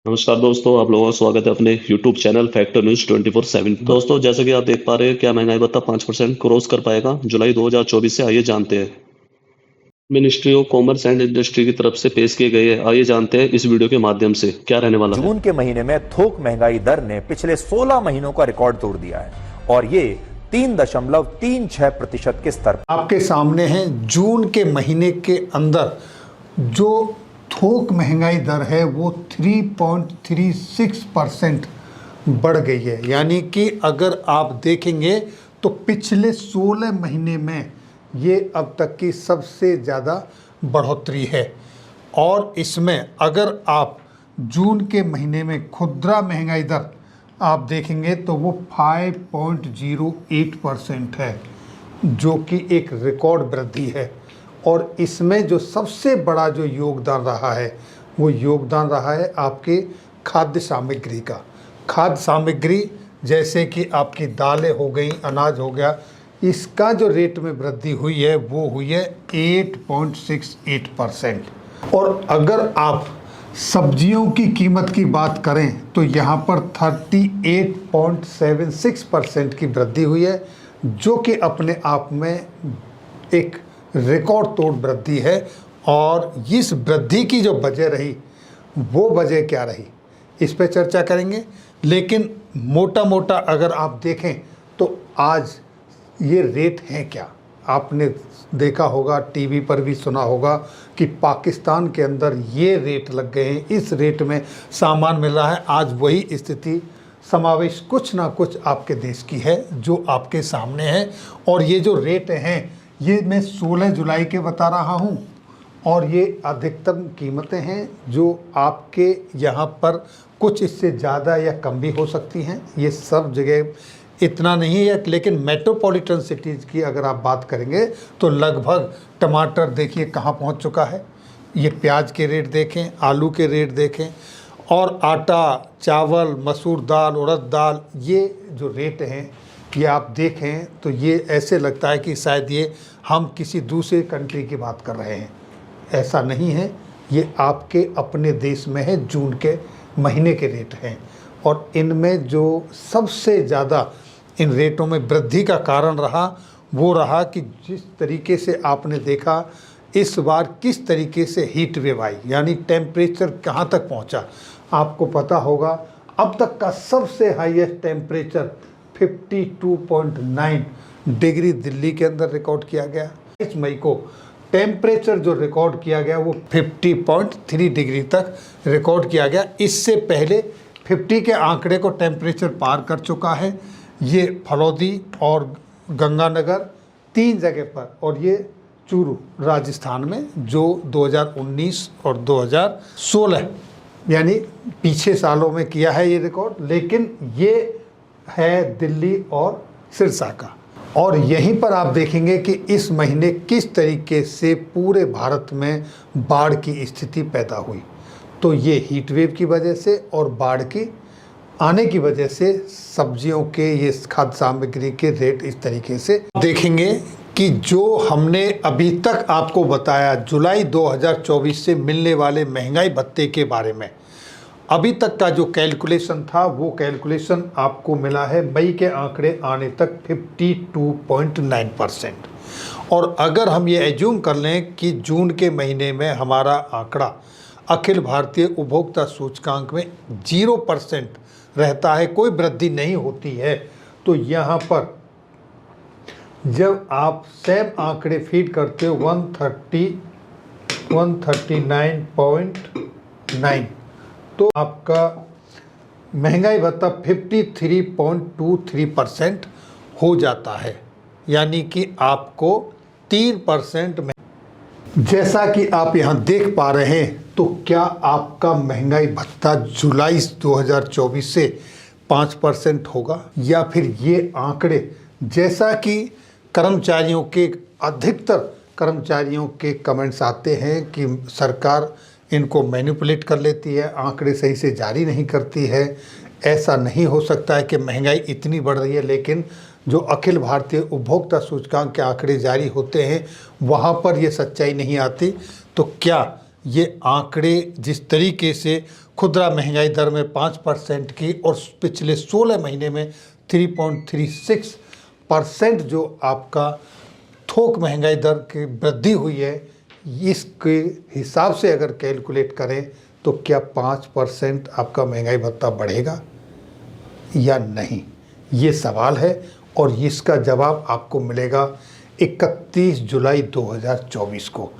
नमस्कार दोस्तों, आप लोगों का स्वागत है अपने YouTube चैनल फैक्टर न्यूज 24/7। दोस्तों, जैसा कि आप देख पा रहे हैं, क्या महंगाई भत्ता 5% क्रॉस कर पाएगा जुलाई 2024 से? आइए जानते हैं। Ministry of commerce and industry की तरफ से पेश किए गए हैं। आइए जानते हैं इस वीडियो के माध्यम से क्या रहने वाला है। जून के महीने में थोक महंगाई दर ने पिछले 16 महीनों का रिकॉर्ड तोड़ दिया है और ये 3.36% के स्तर पर आपके सामने है। जून के महीने के अंदर जो थोक महंगाई दर है वो 3.36% बढ़ गई है। यानी कि अगर आप देखेंगे तो पिछले 16 महीने में ये अब तक की सबसे ज़्यादा बढ़ोतरी है। और इसमें अगर आप जून के महीने में खुदरा महंगाई दर आप देखेंगे तो वो 5.08% है, जो कि एक रिकॉर्ड वृद्धि है। और इसमें जो सबसे बड़ा जो योगदान रहा है वो योगदान रहा है आपके खाद्य सामग्री का। खाद्य सामग्री जैसे कि आपकी दालें हो गई, अनाज हो गया, इसका जो रेट में वृद्धि हुई है वो हुई है 8.68%। और अगर आप सब्जियों की कीमत की बात करें तो यहाँ पर 38.76% की वृद्धि हुई है, जो कि अपने आप में एक रिकॉर्ड तोड़ वृद्धि है। और इस वृद्धि की जो वजह रही वो वजह क्या रही, इस पे चर्चा करेंगे। लेकिन मोटा मोटा अगर आप देखें तो आज ये रेट हैं क्या, आपने देखा होगा, टीवी पर भी सुना होगा कि पाकिस्तान के अंदर ये रेट लग गए हैं, इस रेट में सामान मिल रहा है। आज वही स्थिति समावेश कुछ ना कुछ आपके देश की है जो आपके सामने है। और ये जो रेट हैं ये मैं 16 जुलाई के बता रहा हूँ और ये अधिकतम कीमतें हैं जो आपके यहाँ पर कुछ इससे ज़्यादा या कम भी हो सकती हैं। ये सब जगह इतना नहीं है, लेकिन मेट्रोपॉलिटन सिटीज़ की अगर आप बात करेंगे तो लगभग टमाटर देखिए कहाँ पहुँच चुका है। ये प्याज के रेट देखें, आलू के रेट देखें, और आटा, चावल, मसूर दाल, उड़द दाल, ये जो रेट हैं ये आप देखें तो ये ऐसे लगता है कि शायद ये हम किसी दूसरे कंट्री की बात कर रहे हैं। ऐसा नहीं है, ये आपके अपने देश में है, जून के महीने के रेट हैं। और इनमें जो सबसे ज़्यादा इन रेटों में वृद्धि का कारण रहा वो रहा कि जिस तरीके से आपने देखा इस बार किस तरीके से हीट वेव आई, यानी टेम्परेचर कहाँ तक पहुँचा। आपको पता होगा अब तक का सबसे हाईएस्ट टेम्परेचर 52.9 डिग्री दिल्ली के अंदर रिकॉर्ड किया गया। 22 मई को टेम्परेचर जो रिकॉर्ड किया गया वो 50.3 डिग्री तक रिकॉर्ड किया गया। इससे पहले 50 के आंकड़े को टेम्परेचर पार कर चुका है ये फलौदी और गंगानगर 3 जगह पर, और ये चूरू राजस्थान में, जो 2019 और 2016 यानी पीछे सालों में किया है ये रिकॉर्ड। लेकिन ये है दिल्ली और सिरसा का। और यहीं पर आप देखेंगे कि इस महीने किस तरीके से पूरे भारत में बाढ़ की स्थिति पैदा हुई। तो ये हीट वेव की वजह से और बाढ़ की आने की वजह से सब्जियों के, ये खाद्य सामग्री के रेट इस तरीके से देखेंगे कि जो हमने अभी तक आपको बताया जुलाई 2024 से मिलने वाले महंगाई भत्ते के बारे में, अभी तक का जो कैलकुलेशन था वो कैलकुलेशन आपको मिला है मई के आंकड़े आने तक 52.9%। और अगर हम ये एज्यूम कर लें कि जून के महीने में हमारा आंकड़ा अखिल भारतीय उपभोक्ता सूचकांक में 0% रहता है, कोई वृद्धि नहीं होती है, तो यहाँ पर जब आप सेम आंकड़े फीड करते हो 139.9 तो आपका महंगाई भत्ता 53.23% हो जाता है। यानी कि आपको 3% में, जैसा कि आप यहाँ देख पा रहे हैं, तो क्या आपका महंगाई भत्ता जुलाई 2024 से 5% होगा, या फिर ये आंकड़े, जैसा कि कर्मचारियों के, अधिकतर कर्मचारियों के कमेंट्स आते हैं कि सरकार इनको मैनिपुलेट कर लेती है, आंकड़े सही से जारी नहीं करती है। ऐसा नहीं हो सकता है कि महंगाई इतनी बढ़ रही है लेकिन जो अखिल भारतीय उपभोक्ता सूचकांक के आंकड़े जारी होते हैं वहाँ पर ये सच्चाई नहीं आती। तो क्या ये आंकड़े जिस तरीके से खुदरा महंगाई दर में 5% की और पिछले 16 महीने में 3.36% जो आपका थोक महंगाई दर की वृद्धि हुई है, इसके हिसाब से अगर कैलकुलेट करें तो क्या 5% आपका महंगाई भत्ता बढ़ेगा या नहीं, ये सवाल है। और इसका जवाब आपको मिलेगा 31 जुलाई 2024 को।